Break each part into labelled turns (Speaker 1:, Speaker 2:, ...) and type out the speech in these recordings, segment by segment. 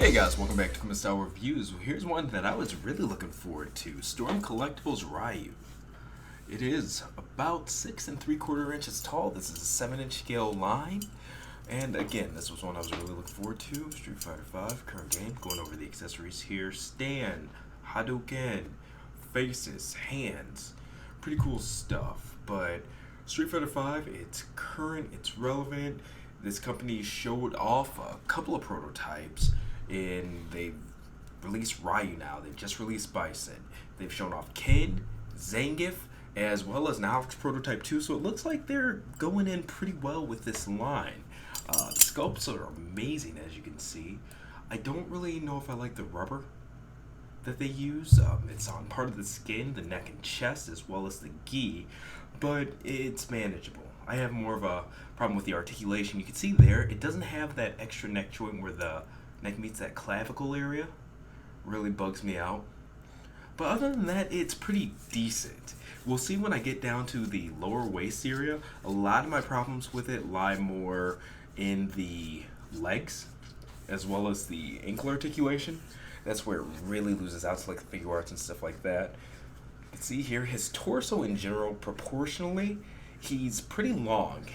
Speaker 1: Hey guys, welcome back to Kuma Style Reviews. Here's one that I was really looking forward to. Storm Collectibles Ryu. It is about 6 3/4 inches tall. This is a 7-inch scale line. And again, this was one I was really looking forward to. Street Fighter V, current game. Going over the accessories here. Stand, Hadouken, faces, hands. Pretty cool stuff. But Street Fighter V, it's current, it's relevant. This company showed off a couple of prototypes, and they've released Ryu now. They've just released Bison. They've shown off Ken, Zangief, as well as an Alex prototype too. So it looks like they're going in pretty well with this line. The sculpts are amazing, as you can see. I don't really know if I like the rubber that they use. It's on part of the skin, the neck and chest, as well as the gi, but it's manageable. I have more of a problem with the articulation. You can see there, it doesn't have that extra neck joint where the neck meets that clavicle area. Really bugs me out. But other than that, it's pretty decent. We'll see when I get down to the lower waist area. A lot of my problems with it lie more in the legs, as well as the ankle articulation. That's where it really loses out to like the figure arts and stuff like that. You can see here, his torso in general, proportionally, he's pretty long.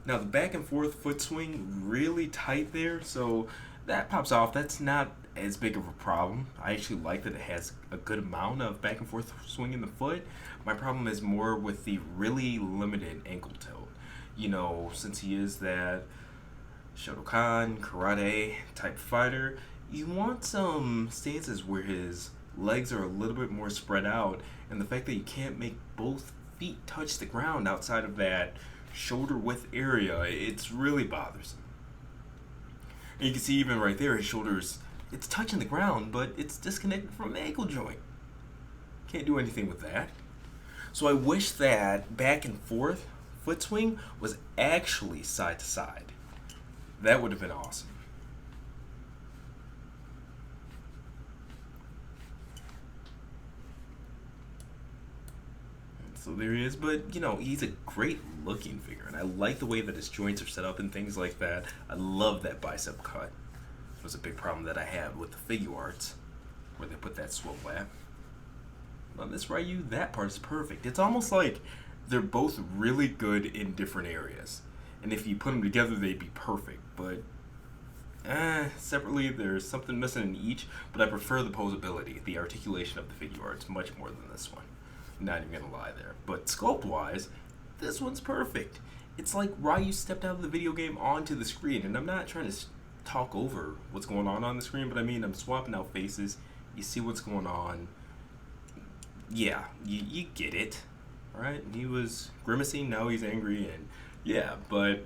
Speaker 1: Now the back and forth foot swing, really tight there, so that pops off. That's not as big of a problem. I actually like that it has a good amount of back and forth swing in the foot. My problem is more with the really limited ankle tilt. You know, since he is that Shotokan, karate type fighter, you want some stances where his legs are a little bit more spread out, and the fact that you can't make both feet touch the ground outside of that shoulder width area, it's really bothersome. And you can see even right there, his shoulders, it's touching the ground, but it's disconnected from the ankle joint. Can't do anything with that. So I wish that back and forth foot swing was actually side to side. That would have been awesome. So there he is, but you know, he's a great looking figure, and I like the way that his joints are set up and things like that. I love that bicep cut. It was a big problem that I had with the figure arts, where they put that swivel at. On this Ryu, that part is perfect. It's almost like they're both really good in different areas, and if you put them together, they'd be perfect. But separately, there's something missing in each. But I prefer the posability, the articulation of the figure arts much more than this one. Not even gonna lie there. But sculpt wise, this one's perfect. It's like Ryu stepped out of the video game onto the screen, and I'm not trying to talk over what's going on the screen, but I mean, I'm swapping out faces. You see what's going on. Yeah, you get it. Alright? He was grimacing, now he's angry, and yeah, but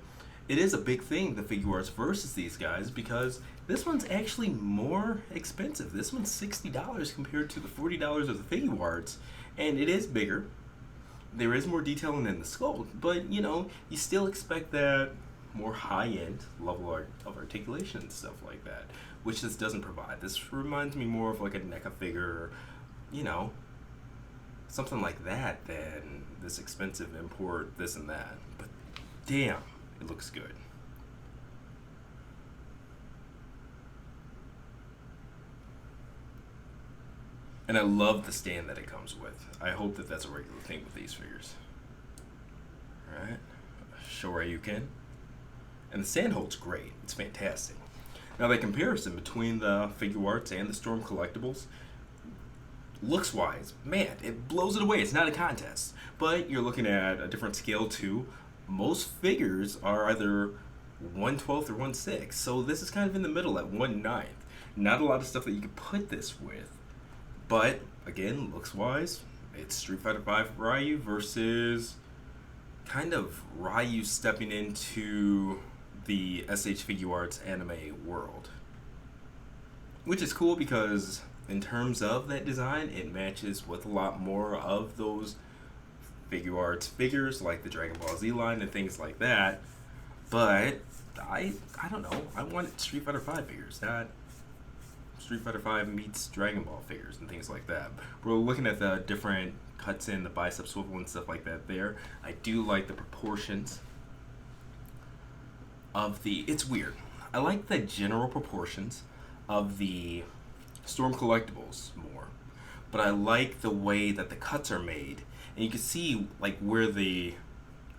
Speaker 1: it is a big thing, the figure arts versus these guys, because this one's actually more expensive. This one's $60 compared to the $40 of the figure arts, and it is bigger. There is more detailing in the sculpt, but you know, you still expect that more high-end level of articulation and stuff like that, which this doesn't provide. This reminds me more of like a NECA figure, or, you know, something like that than this expensive import, this and that. But damn, it looks good. And I love the stand that it comes with. I hope that that's a regular thing with these figures. Alright, Shoryuken. And the stand holds great. It's fantastic. Now the comparison between the figure arts and the Storm Collectibles, looks wise, man, it blows it away. It's not a contest. But you're looking at a different scale too. Most figures are either 1/12 or 1/6. So this is kind of in the middle at 1/9. Not a lot of stuff that you could put this with. But again, looks wise, it's Street Fighter V Ryu versus kind of Ryu stepping into the SH Figure Arts anime world. Which is cool because in terms of that design, it matches with a lot more of those figure arts figures like the Dragon Ball Z line and things like that. But I don't know, I want Street Fighter V figures, not Street Fighter V meets Dragon Ball figures and things like that. We're looking at the different cuts in, the bicep swivel and stuff like that there. I do like the proportions. of the, it's weird. I like the general proportions of the Storm Collectibles more, but I like the way that the cuts are made. And you can see like where the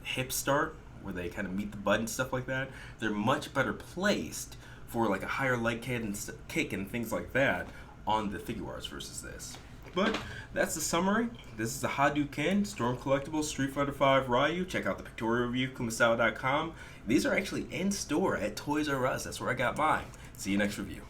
Speaker 1: hips start, where they kind of meet the butt and stuff like that. They're much better placed for like a higher leg kick and things like that on the Figuarts versus this. But that's the summary. This is the Hadouken Storm Collectibles Street Fighter V Ryu. Check out the Pictorial review, kumasawa.com. These are actually in store at Toys R Us. That's where I got mine. See you next review.